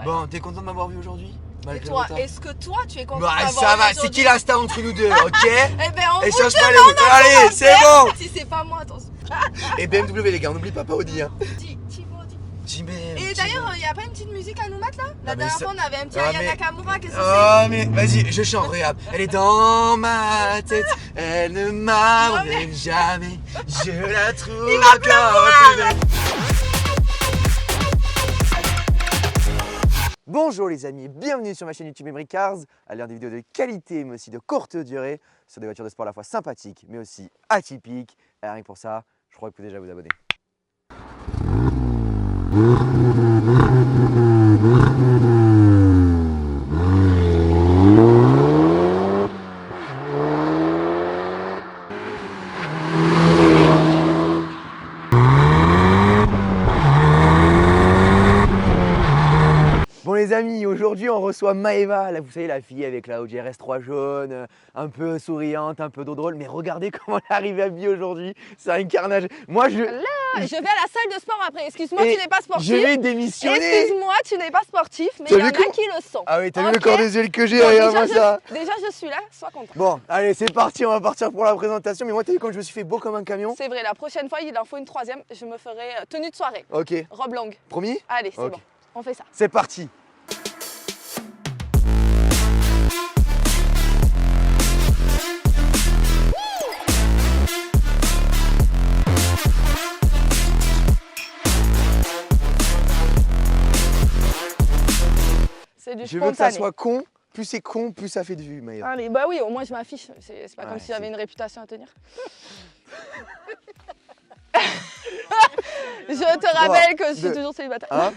Bon, t'es content de m'avoir vu aujourd'hui? Et toi, est-ce que toi tu es content de Bah m'avoir ça vu va, aujourd'hui? c'est qui la star entre nous deux, ok? Eh ben on Et vous change pas les demande routes. en Allez, c'est commentaire. bon. Si c'est pas moi, attention. Et BMW les gars, on n'oublie pas Audi hein. Dis, Thibaut, dis. JBM. Et d'ailleurs, il y a pas une petite musique à nous mettre là? La mais dernière ça- fois on avait un petit Ah, Aya mais- Nakamura, qu'est-ce que Oh mais vas-y, je chante, regarde. Elle est dans ma tête, elle ne m'abandonne jamais. Je la trouve encore plus belle. Bonjour les amis, bienvenue sur ma chaîne YouTube Emery Cars, à l'heure des vidéos de qualité mais aussi de courte durée sur des voitures de sport à la fois sympathiques mais aussi atypiques. Et rien que pour ça, je crois que vous pouvez déjà vous abonner. Bon les amis, aujourd'hui on reçoit Maeva, là vous savez la fille avec la Audi RS3 jaune, un peu souriante, un peu dos drôle, mais regardez comment elle arrive habillée aujourd'hui, c'est un carnage. Moi je... Là, je vais à la salle de sport après, excuse-moi Et tu n'es pas sportif. je vais démissionner. Excuse-moi, tu n'es pas sportif, mais T'as il y en vu a comment- qui le sont. Ah oui, t'as vu Ok. le corps des yeux que j'ai, Bon, regarde-moi ça. déjà je suis là, sois content. Bon, allez c'est parti, on va partir pour la présentation, mais moi t'as vu comme je me suis fait beau comme un camion? C'est vrai, la prochaine fois il en faut une troisième, je me ferai tenue de soirée, Ok, robe longue. promis? Allez, c'est Ok. bon, on fait ça. C'est parti. C'est du Je veux que spontané. ça soit con, plus c'est con, plus ça fait de vues, Maëva. Allez, bah oui, au moins je m'affiche, c'est pas Ouais, comme si j'avais c'est- une réputation à tenir. Je te rappelle que je suis deux, toujours célibataire. Hein?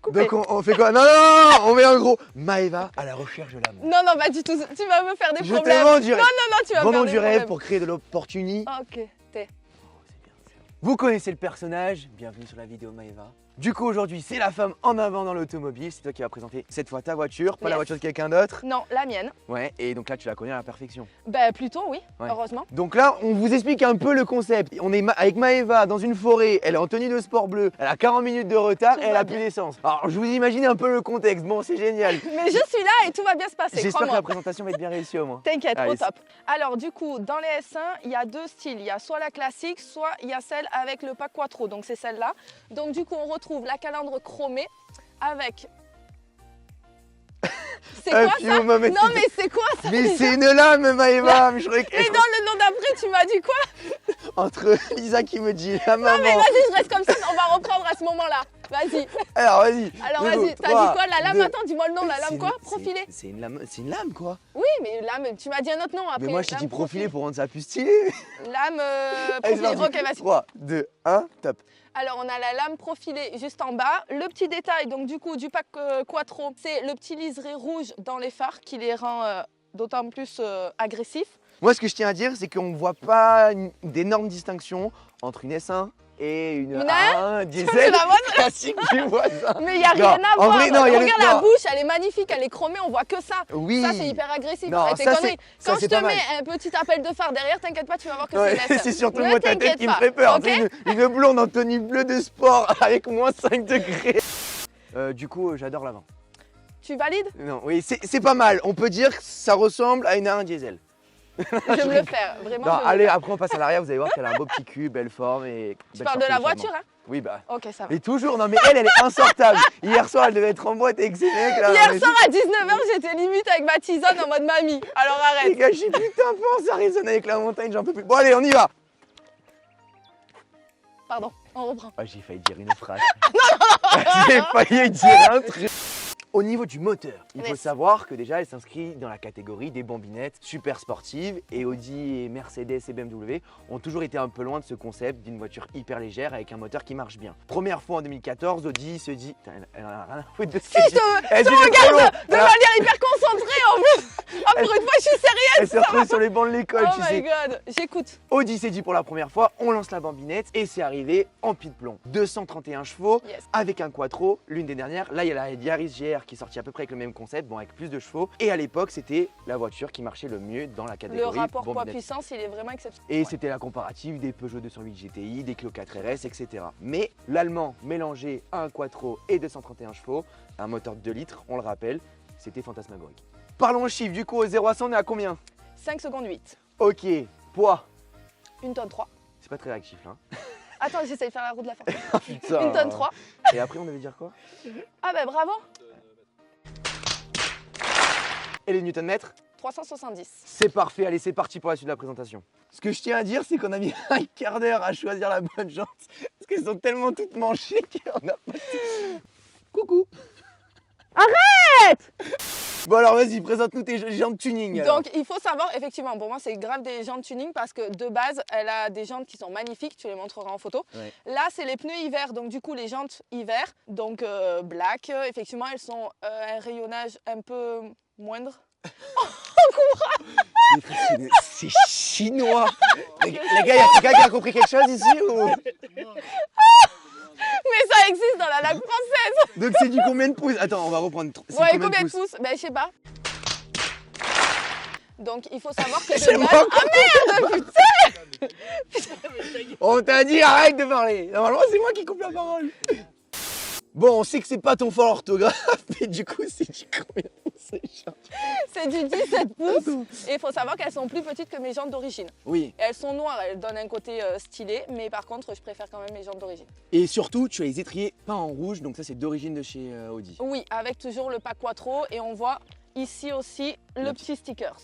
Coupé. Donc on fait quoi? Non, non, non, on met un gros Maëva à la recherche de l'amour. Non, non, pas du tout, tu vas me faire des Je problèmes. te vends du rêve. Non, non, non, tu vas me Vendons faire du des rêve problèmes. pour créer de l'opportunité. Ok, t'es. Vous connaissez le personnage, bienvenue sur la vidéo Maëva. Du coup aujourd'hui c'est la femme en avant dans l'automobile, c'est toi qui vas présenter cette fois ta voiture, pas la Yes. voiture de quelqu'un d'autre. Non, la mienne. Ouais, et donc là tu la connais à la perfection. Bah plutôt, oui, Ouais. heureusement. Donc là on vous explique un peu le concept. On est avec Maëva dans une forêt, elle est en tenue de sport bleu, elle a 40 minutes de retard Tout et elle va a plus bien. d'essence. Alors je vous imagine un peu le contexte, bon c'est génial. Mais je suis là et tout va bien se passer, J'espère que crois-moi. la présentation va être bien réussie au moins. T'inquiète, Allez, au top. Alors du coup, dans les S1, il y a deux styles. Il y a soit la classique, soit il y a celle avec le pack quattro. Donc c'est celle-là. Donc du coup, on retrouve la calandre chromée avec... C'est Un quoi ça? fiume, mais Non mais c'est quoi ça? Mais déjà c'est une lame Maëva, mais je croyais que... Et dans le nom d'après, tu m'as dit quoi? Entre Lisa qui me dit la Non maman... mais vas-y, je reste comme ça, on va reprendre à ce moment-là. Vas-y. Alors vas-y. Alors Du coup, vas-y, t'as 3, dit quoi? La lame, 2. attends, dis-moi le nom, la C'est lame quoi? une- Profilée. C'est une lame quoi. Oui, mais lame, tu m'as dit un autre nom après. Mais moi je t'ai lame dit profilé profilée. pour rendre ça plus stylé. Lame Allez, profilée. c'est parti. Ok, vas-y. 3, 2, 1, top. Alors on a la lame profilée juste en bas. Le petit détail donc du coup du pack quattro, c'est le petit liseré rouge dans les phares qui les rend d'autant plus agressifs. Moi ce que je tiens à dire c'est qu'on voit pas d'énormes distinctions entre une S1 et une Une A1 C'est diesel la bonne. classique du voisin. Mais il n'y a Non, rien à en voir. vrai, non, il y a Regarde le- la non. bouche, elle est magnifique, elle est chromée, on voit que ça. Oui. Ça c'est hyper agressif. Non, Arrête tes ça, conneries. ça, Quand je c'est te pas mal. mets un petit appel de phare derrière, t'inquiète pas, tu vas voir que Ouais, c'est c'est surtout Ne moi ta tête t'inquiète qui me pas, fait peur. ok. C'est une blonde en tenue bleue de sport avec moins 5 degrés. Du coup j'adore l'avant. Tu valides? Non, oui, c'est pas mal. On peut dire que ça ressemble à une A1 diesel. Je vais me le faire, vraiment. Non, je vais me le allez, faire. après on passe à l'arrière, vous allez voir qu'elle a un beau petit cul, belle forme et. Tu belle parles de sortie la de voiture, charme. hein? Oui, bah. Ok, ça va. Et toujours, non mais elle est insortable. Hier soir, elle devait être en boîte avec ses mecs là. Hier mais soir à 19h, j'étais limite avec ma tisane en mode mamie. Alors Les arrête. gars, je suis putain fort, ça résonne avec la montagne, j'en peux plus. Bon, allez, on y va. Pardon, on reprend. Ah, j'ai failli dire une phrase. J'ai failli dire un truc. Au niveau du moteur, il faut Yes. savoir que déjà elle s'inscrit dans la catégorie des bombinettes super sportives et Audi et Mercedes et BMW ont toujours été un peu loin de ce concept d'une voiture hyper légère avec un moteur qui marche bien. Première fois en 2014, Audi se dit... Putain, elle en a rien à foutre de ce Si qu'elle je dit. te, Elle tu dit me c'est trop long. regardes de Elle a- manière hyper concentrée en plus. Ah, pour une fois, je suis sérieuse. Elle s'est retrouvée sur les bancs de l'école, Oh tu my sais. god, j'écoute. Audi s'est dit pour la première fois, on lance la bambinette et c'est arrivé en pied de plomb. 231 chevaux Yes. avec un quattro, l'une des dernières. Là, il y a la Yaris GR hier qui est sorti à peu près avec le même concept, bon avec plus de chevaux. Et à l'époque, c'était la voiture qui marchait le mieux dans la Le catégorie rapport bombinette. poids-puissance, il est vraiment exceptionnel. Et Ouais. c'était la comparative des Peugeot 208 GTI, des Clio 4 RS, etc. Mais l'allemand mélangé à un quattro et 231 chevaux, un moteur de 2 litres, on le rappelle, c'était fantasmagorique. Parlons chiffres, du coup au 0 à 100 on est à combien? 5 secondes 8. Ok, poids, 1 tonne 3. c'est pas très réactif là. Attends, j'essaye de faire la roue de la force. Putain. 1 tonne 3. Et après on devait dire quoi? Ah bah bravo. Et les newton-mètres? 370. C'est parfait, allez c'est parti pour la suite de la présentation. Ce que je tiens à dire c'est qu'on a mis un quart d'heure à choisir la bonne jante parce qu'elles sont tellement toutes manchées qu'on a pas... Coucou. Arrête. Bon alors vas-y, présente-nous tes jantes tuning alors. Donc il faut savoir, effectivement, pour moi c'est grave des jantes tuning parce que de base elle a des jantes qui sont magnifiques, tu les montreras en photo. Ouais. Là c'est les pneus hiver, donc du coup les jantes hiver, donc black, effectivement elles sont un rayonnage un peu moindre. C'est chinois. Les gars, il y a quelqu'un qui a compris quelque chose ici ou... Mais ça existe dans la langue française. Donc c'est du combien de pouces? Attends, on va reprendre. C'est Ouais, combien de pouces? Ben je sais pas. Donc il faut savoir que de J'aimerais base... encore Ah merde, putain. On t'a dit arrête de parler. Normalement c'est moi qui coupe la parole. Bon, on sait que c'est pas ton fort orthographe, mais du coup c'est du combien de pouces ces jantes? C'est du 17 pouces. Et il faut savoir qu'elles sont plus petites que mes jantes d'origine. Oui. Elles sont noires, elles donnent un côté stylé, mais par contre, je préfère quand même mes jantes d'origine. Et surtout, tu as les étriers peints en rouge, donc ça c'est d'origine de chez Audi. Oui, avec toujours le pack quattro et on voit ici aussi le petit sticker.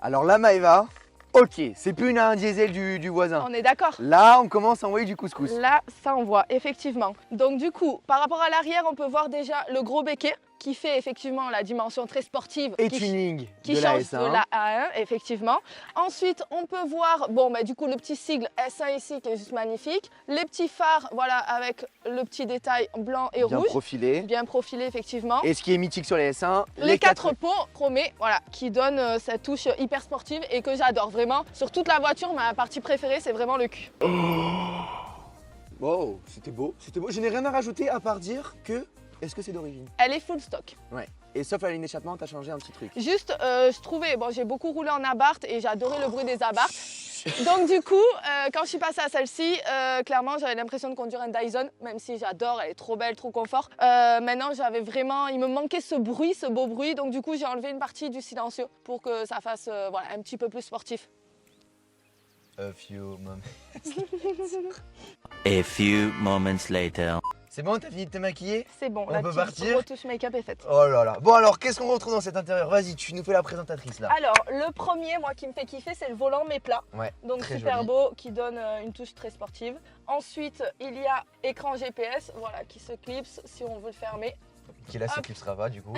Alors la Maeva, ok, c'est plus un diesel du voisin. On est d'accord? Là, on commence à envoyer du couscous. Là, ça on voit, effectivement. Donc du coup, par rapport à l'arrière, on peut voir déjà le gros béquet qui fait effectivement la dimension très sportive. Et qui tuning qui de la change S1. de la A1, effectivement. Ensuite, on peut voir, bon, bah, du coup, le petit sigle S1 ici qui est juste magnifique. Les petits phares, voilà, avec le petit détail blanc et Bien rouge. profilé. Bien profilé, effectivement. Et ce qui est mythique sur les S1, Les quatre pots chromés, voilà, qui donnent cette touche hyper sportive et que j'adore vraiment. Sur toute la voiture, ma partie préférée, c'est vraiment le cul. Wow, c'était beau, c'était beau. Je n'ai rien à rajouter à part dire que, est-ce que c'est d'origine? Elle est full stock. Ouais. Et sauf la ligne d'échappement, t'as changé un petit truc. Juste, je trouvais, bon, j'ai beaucoup roulé en Abarth et j'ai adoré le bruit des Abarth. Donc du coup, quand je suis passée à celle-ci, clairement, j'avais l'impression de conduire un Dyson, même si j'adore, elle est trop belle, trop confort. Maintenant, j'avais vraiment, il me manquait ce bruit, ce beau bruit. Donc du coup, j'ai enlevé une partie du silencieux pour que ça fasse, voilà, un petit peu plus sportif. A few moments. A few moments later. C'est bon, t'as fini de te maquiller? C'est bon, On la peut petite partir retouche make-up est faite. Oh là là. Bon alors, qu'est-ce qu'on retrouve dans cet intérieur? Vas-y, tu nous fais la présentatrice là. Alors, le premier, moi, qui me fait kiffer, c'est le volant mais plat. Ouais, Donc très super joli. beau, qui donne une touche très sportive. Ensuite, il y a écran GPS, voilà, qui se clipse si on veut le fermer. Qui là se Hop. clipsera pas du coup.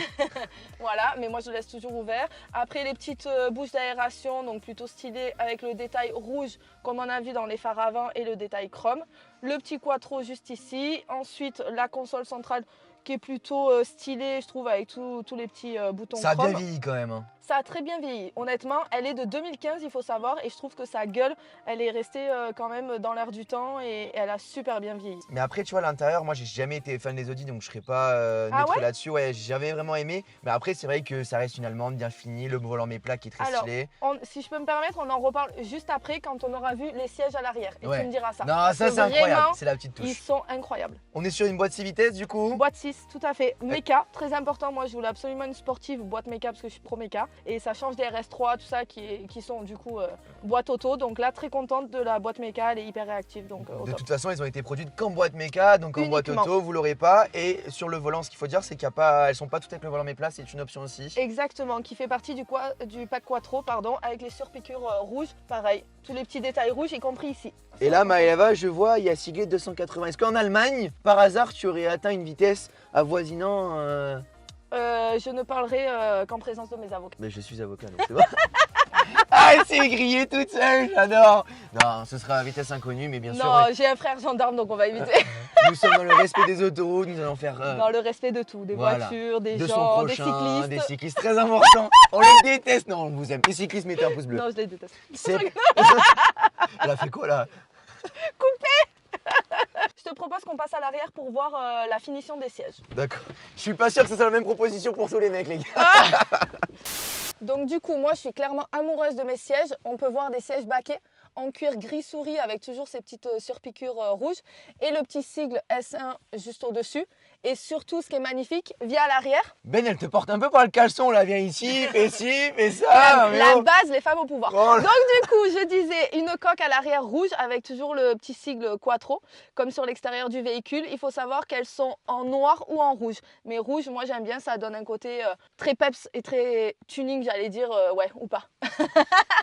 Voilà, mais moi je le laisse toujours ouvert. Après les petites bouches d'aération, donc plutôt stylées avec le détail rouge comme on a vu dans les phares avant et le détail chrome. Le petit quattro juste ici. Ensuite la console centrale qui est plutôt stylée, je trouve, avec tous les petits boutons Ça a chrome. bien vieilli quand même. Hein. Ça a très bien vieilli. Honnêtement, elle est de 2015, il faut savoir, et je trouve que sa gueule, elle est restée quand même dans l'air du temps et elle a super bien vieilli. Mais après, tu vois, à l'intérieur, moi j'ai jamais été fan des Audi donc je serais pas Ah neutre ouais là-dessus. Ouais, j'avais vraiment aimé. Mais après, c'est vrai que ça reste une allemande bien finie, le volant mes plats qui est très Alors, stylé. Si je peux me permettre, on en reparle juste après quand on aura vu les sièges à l'arrière. Et Ouais. tu me diras ça. Non, Parce ça que c'est incroyable, vraiment, c'est la petite Ils touche. sont incroyables. On est sur une boîte 6 vitesses du coup. Boîte 6, tout à fait. Méca, très important. Moi, je voulais absolument une sportive boîte méca parce que je suis pro méca. Et ça change des RS3, tout ça, qui sont du coup boîte auto. Donc là, très contente de la boîte méca. Elle est hyper réactive. Donc, au De top. toute façon, elles ont été produites qu'en boîte méca, donc en boîte Uniquement. auto, vous l'aurez pas. Et sur le volant, ce qu'il faut dire, c'est qu'il y a pas, elles sont pas toutes avec le volant mes plats, c'est une option aussi. Exactement, qui fait partie du pack quattro, pardon, avec les surpiqûres rouges. Pareil, tous les petits détails rouges, y compris ici. Et là, Maëva, je vois, il y a siglé 280. Est-ce qu'en Allemagne, par hasard, tu aurais atteint une vitesse avoisinant Je ne parlerai qu'en présence de mes avocats. Mais je suis avocat, donc c'est bon. Ah, elle s'est grillée toute seule, j'adore. Non, ce sera à vitesse inconnue, mais bien sûr, Non, j'ai un frère gendarme, donc on va éviter. nous sommes dans le respect des autoroutes, nous allons faire Dans le respect de tout, des voilà. voitures, des de son gens, des prochain, cyclistes. des cyclistes, très important. On les déteste, non, on vous aime. Les cyclistes, mettez un pouce bleu. Non, je les déteste. C'est... Elle a fait quoi là? Je te propose qu'on passe à l'arrière pour voir la finition des sièges. D'accord. Je suis pas sûr que ce soit la même proposition pour tous les mecs, les gars. Donc du coup, moi je suis clairement amoureuse de mes sièges. On peut voir des sièges baquets en cuir gris souris avec toujours ces petites surpiqûres rouges et le petit sigle S1 juste au-dessus. Et surtout, ce qui est magnifique, via l'arrière. Ben, elle te porte un peu par le caleçon là, viens ici, fais ça. La base, les femmes au pouvoir. Oh. Donc du coup, je disais une coque à l'arrière rouge avec toujours le petit sigle Quattro, comme sur l'extérieur du véhicule. Il faut savoir qu'elles sont en noir ou en rouge. Mais rouge, moi j'aime bien, ça donne un côté très peps et très tuning, j'allais dire, ouais, ou pas.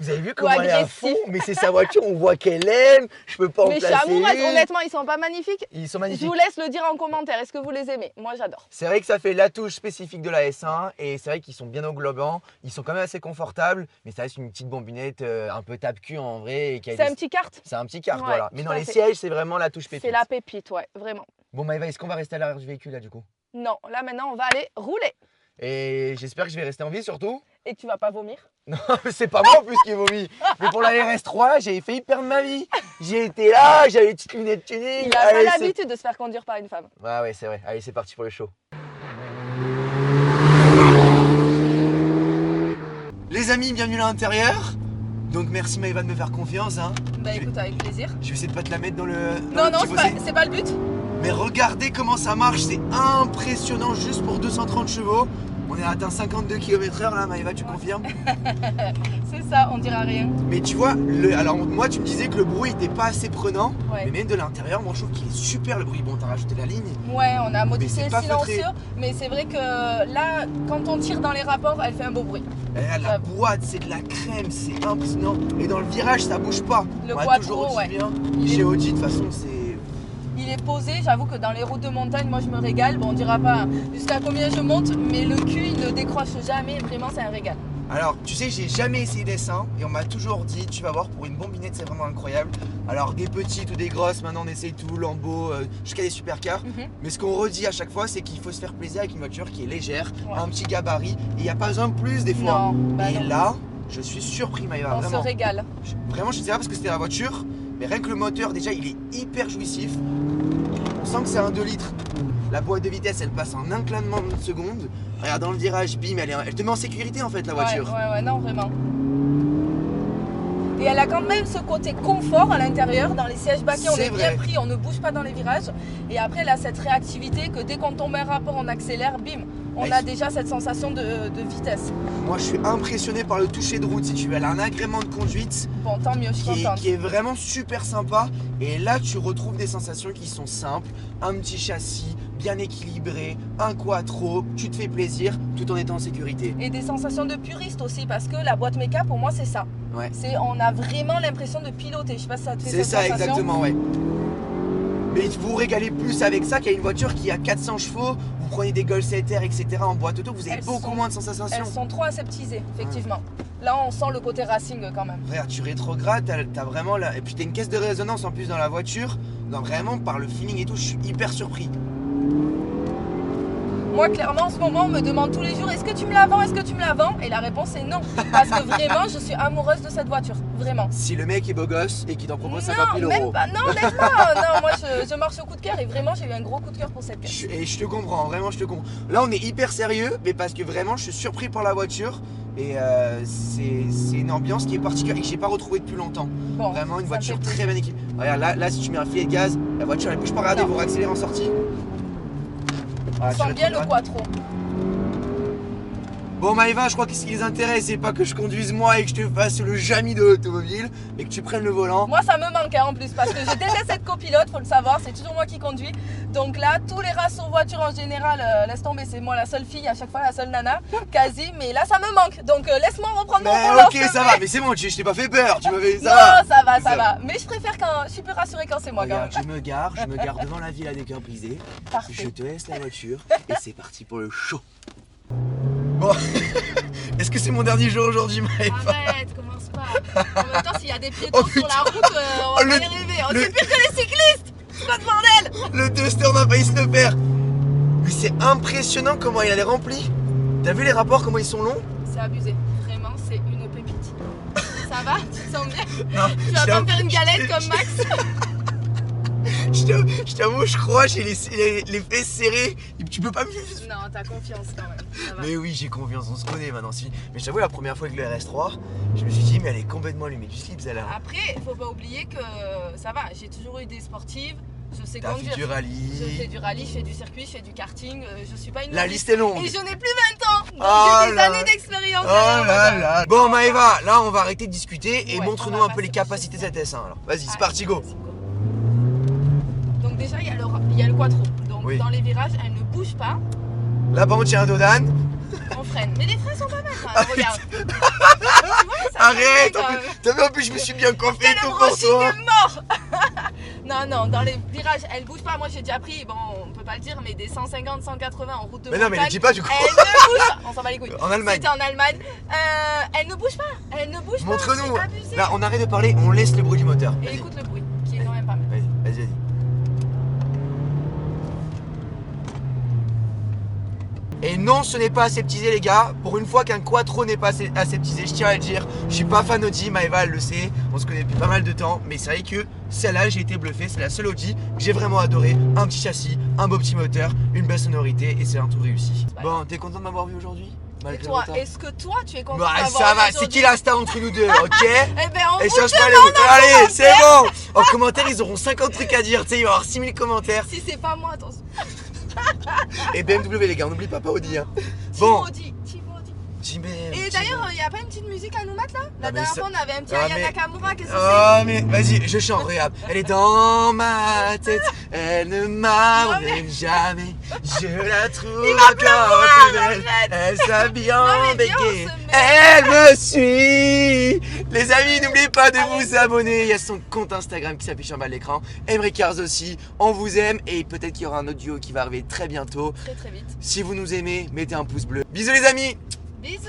Vous avez vu comment elle est à fond? Mais c'est sa voiture, on voit qu'elle aime, je peux pas en Mais je placer suis amoureuse, une. honnêtement, ils sont pas magnifiques. Ils sont Je magnifiques. vous laisse le dire en commentaire, est-ce que vous les aimez? Moi j'adore. C'est vrai que ça fait la touche spécifique de la S1 et c'est vrai qu'ils sont bien englobants, ils sont quand même assez confortables, mais ça reste une petite bombinette un peu tape-cul en vrai. Et C'est un petit kart. C'est un petit kart, Ouais, voilà. Mais tout dans à les fait. sièges, c'est vraiment la touche pépite. C'est la pépite, ouais, vraiment. Bon Maëva, est-ce qu'on va rester à l'arrière du véhicule là du coup? Non, là maintenant on va aller rouler. Et j'espère que je vais rester en vie surtout. Et tu vas pas vomir? Non, c'est pas moi en plus qui vomit. Mais pour la RS3, j'ai failli perdre ma vie. J'ai été là, j'avais les petites lunettes tuning. Il a pas l'habitude de se faire conduire par une femme. Ouais, c'est vrai. Allez, c'est parti pour le show. Les amis, bienvenue à l'intérieur. Donc merci Maëva de me faire confiance. Hein. Bah écoute, avec plaisir. Je vais essayer de pas te la mettre dans le. Non, non, petit fossé. c'est pas le but. Mais regardez comment ça marche, c'est impressionnant juste pour 230 chevaux. On a atteint 52 km/h là, Maëva, tu confirmes? C'est ça, on dira rien. Mais tu vois, alors moi tu me disais que le bruit était pas assez prenant, Ouais. mais même de l'intérieur, moi je trouve qu'il est super le bruit. Bon, t'as rajouté la ligne. Ouais, on a modifié c'est le pas silencieux, feutré. mais c'est vrai que là, quand on tire dans les rapports, elle fait un beau bruit. La J'avoue. boîte, c'est de la crème, c'est impressionnant. Et dans le virage, ça bouge pas. Le On a quattro, toujours aussi ouais. bien. Il Chez est- Audi, de toute façon, c'est. Il est posé, j'avoue que dans les routes de montagne, moi je me régale. Bon, on dira pas jusqu'à combien je monte, mais le cul, il ne décroche jamais. Vraiment, c'est un régal. Alors, tu sais, j'ai jamais essayé d'S1 et on m'a toujours dit, tu vas voir, pour une bombinette, c'est vraiment incroyable. Alors, des petites ou des grosses, maintenant on essaye tout, Lambo, jusqu'à des supercars. Mais ce qu'on redit à chaque fois, c'est qu'il faut se faire plaisir avec une voiture qui est légère, Ouais. un petit gabarit, et il n'y a pas besoin de plus des fois. Non, bah et non. là, je suis surpris, Maëva, On se vraiment. régale. Vraiment, je sais pas parce que c'était la voiture, mais rien que le moteur, déjà, il est hyper jouissif. On sent que c'est un 2 litres. La boîte de vitesse, elle passe en un claquement de seconde. Regarde, dans le virage, bim, elle te met en sécurité en fait, la voiture. Ouais, non, vraiment. Et elle a quand même ce côté confort à l'intérieur, dans les sièges baquets, on C'est est bien vrai. pris, on ne bouge pas dans les virages. Et après, elle a cette réactivité que dès qu'on tombe un rapport, on accélère, bim, on a déjà cette sensation de vitesse. Moi, je suis impressionné par le toucher de route, si tu veux. Elle a un agrément de conduite Bon, tant mieux, je suis contente. qui est vraiment super sympa. Et là, tu retrouves des sensations qui sont simples. Un petit châssis, bien équilibré, un quattro, tu te fais plaisir tout en étant en sécurité. Et des sensations de puriste aussi, parce que la boîte méca, pour moi, c'est ça. Ouais. On a vraiment l'impression de piloter. Je sais pas si ça te fait C'est cette ça, sensation. exactement, ouais. Mais vous vous régalez plus avec ça qu'il y a une voiture qui a 400 chevaux, vous prenez des Golf 7R, etc. en boîte auto, vous avez Elles beaucoup sont- moins de sensations. Elles sont trop aseptisées, effectivement. Là, on sent le côté racing quand même. Frère, tu rétrogrades, t'as vraiment la... Et puis t'as une caisse de résonance en plus dans la voiture. Non, vraiment, par le feeling et tout, je suis hyper surpris. Moi, clairement, en ce moment, on me demande tous les jours, est-ce que tu me la vends? Est-ce que tu me la vends? Et la réponse est non. Parce que vraiment, je suis amoureuse de cette voiture. Vraiment. Si le mec est beau gosse et qu'il t'en propose 50 Non, 000 même euros. pas. Non, honnêtement, non, moi, je marche au coup de cœur. Et vraiment, j'ai eu un gros coup de cœur pour cette caisse. Et je te comprends, vraiment, je te comprends. Là, on est hyper sérieux, mais parce que vraiment, je suis surpris par la voiture. Et c'est une ambiance qui est particulière et que j'ai pas retrouvée depuis longtemps. Bon, Vraiment une ça me voiture fait très plaisir. bien équipée. Regarde, là, si tu mets un filet de gaz, la voiture elle bouge pas. Regardez, Non. vous réaccélérez en sortie. Voilà, On tu sent bien le rétrogrades. quattro. Bon Maëva, je crois que ce qui les intéresse, c'est pas que je conduise moi et que je te fasse le Jamy de l'automobile, mais que tu prennes le volant. Moi, ça me manque en plus parce que je déteste être copilote, faut le savoir, c'est toujours moi qui conduis. Donc là, tous les races sur voiture en général, laisse tomber, c'est moi la seule fille, à chaque fois la seule nana, quasi. Mais là, ça me manque, donc laisse-moi reprendre mon Mais volant. ok, s'il te ça plaît. va, mais c'est bon, je t'ai pas fait peur, tu m'avais. Non, ça va. Mais je préfère quand je suis plus rassurée quand c'est moi quand Regarde, même. je me gare devant la villa des cœurs brisés. Je Parfait. te laisse la voiture et c'est parti pour le show. Bon, est-ce que c'est mon dernier jour aujourd'hui, Maëva? Arrête, commence pas. En même temps, s'il y a des piétons Oh, sur la route, on va Oh, pas le- y arriver. On le- est pire que les cyclistes. C'est pas de bordel. Le Duster n'a pas failli se le faire. Mais c'est impressionnant comment il a les rempli. T'as vu les rapports, comment ils sont longs? C'est abusé. Vraiment, c'est une pépite. Ça va? Tu te sens bien? Non, Tu vas pas me faire une galette comme Max? je Je t'avoue, je crois, j'ai les fesses serrées. Tu peux pas me... Non, t'as confiance quand même. Ça va. Mais oui, j'ai confiance, on se connaît maintenant. Mais je t'avoue, la première fois avec le RS3, je me suis dit, mais elle est complètement allumée du slip, celle-là. Après, faut pas oublier que ça va, j'ai toujours eu des sportives, je sais T'as conduire. fait du rallye. Je fais du rallye, je fais du circuit, je fais du karting, je suis pas une La novice. liste est longue. Et je n'ai plus 20 ans, donc Oh j'ai des là. années d'expérience. Oh là là. Bon Maëva, là on va arrêter de discuter et Ouais, montre-nous on va un peu les passer capacités de cette S1 alors. Vas-y, c'est Allez, parti, go. vas-y, go. Donc déjà, il y a le quattro. Donc Oui. dans les virages, elle ne bouge pas, Là par contre, il y a un Dodan. on freine. Mais les freins sont pas mal quand même, regarde. Tu vois, ça Arrête, freine quand même. t'as vu en plus je me suis bien coiffé C'est et le tout pour brushing toi. est mort. Non, dans les virages, elle bouge pas. Moi, j'ai déjà pris, bon, on peut pas le dire, mais des 150, 180 en route de Mais montagne. non mais ne dis pas du coup. Elle ne bouge pas. On s'en bat les couilles. En Allemagne. C'était en Allemagne. Elle ne bouge pas. Elle ne bouge pas. Montre-nous. C'est abusé. Là on arrête de parler, on laisse le bruit du moteur. Et Vas-y, écoute le bruit, qui est quand même pas mal. vas-y. Et non, ce n'est pas aseptisé les gars. Pour une fois qu'un quattro n'est pas aseptisé, je tiens à le dire. Je suis pas fan Audi, Maëva elle le sait. On se connaît depuis pas mal de temps. Mais c'est vrai que celle-là, j'ai été bluffé. C'est la seule Audi que j'ai vraiment adoré. Un petit châssis, un beau petit moteur, une belle sonorité et c'est un tout réussi. Bon, t'es content de m'avoir vu aujourd'hui? Et Malgré le toi, retard. est-ce que toi, tu es content Bah d'avoir ça va, c'est aujourd'hui qui la star entre nous deux, ok? Eh ben, on Et vous change pas les demande mots. Allez, c'est bon. En commentaire, ils auront 50 trucs à dire. Tu sais, il va y avoir 6000 commentaires. si c'est pas moi, attention. Et BMW les gars, on n'oublie pas Audi hein. Bon, Team Audi. Jimmy. Et d'ailleurs, il y a pas une petite musique à nous mettre là? La mais dernière ça- fois, on avait un petit Ah, Aya mais- Nakamura, qu'est-ce que Oh mais vas-y, je chante, regarde. Elle est dans ma tête, elle ne m'abandonne jamais. Je la trouve encore plus belle. Elle s'habille en Non, mais viens, on béquet. se met. Elle me suit. Les amis, n'oubliez pas de vous abonner. Il y a son compte Instagram qui s'affiche en bas de l'écran. Emery Cars aussi. On vous aime et peut-être qu'il y aura un autre duo qui va arriver très bientôt. c'est? Très très vite. Si vous nous aimez, mettez un pouce bleu. Bisous les amis. Bisous.